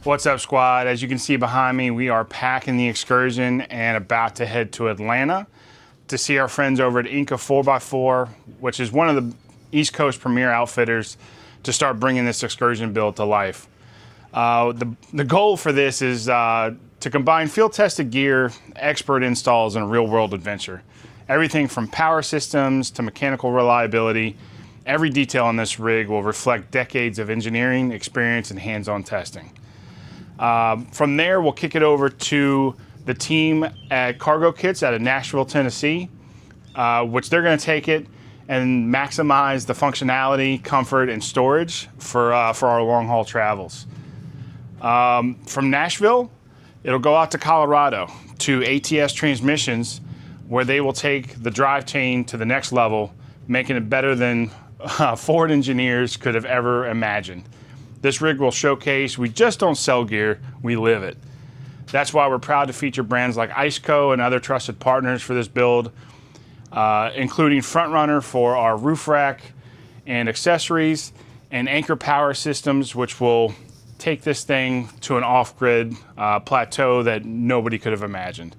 What's up, squad? As you can see behind me, we are packing the Excursion and about to head to Atlanta to see our friends over at Inca 4x4, which is one of the East Coast premier outfitters, to start bringing this Excursion build to life. The goal for this is to combine field-tested gear, expert installs, and a real-world adventure. Everything from power systems to mechanical reliability, every detail on this rig will reflect decades of engineering, experience, and hands-on testing. From there, we'll kick it over to the team at Cargo Kits out of Nashville, Tennessee, which they're going to take it and maximize the functionality, comfort, and storage for our long-haul travels. From Nashville, it'll go out to Colorado to ATS Transmissions, where they will take the drive chain to the next level, making it better than Ford engineers could have ever imagined. This rig will showcase we just don't sell gear, we live it. That's why we're proud to feature brands like IceCo and other trusted partners for this build, including Frontrunner for our roof rack and accessories, and Anchor Power Systems, which will take this thing to an off-grid plateau that nobody could have imagined.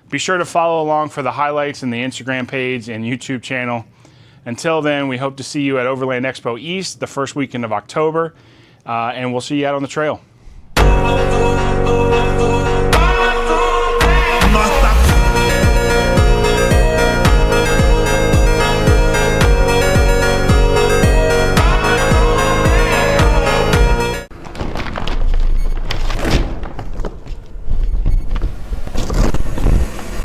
Be sure to follow along for the highlights in the Instagram page and YouTube channel. Until then, we hope to see you at Overland Expo East the first weekend of October, and we'll see you out on the trail.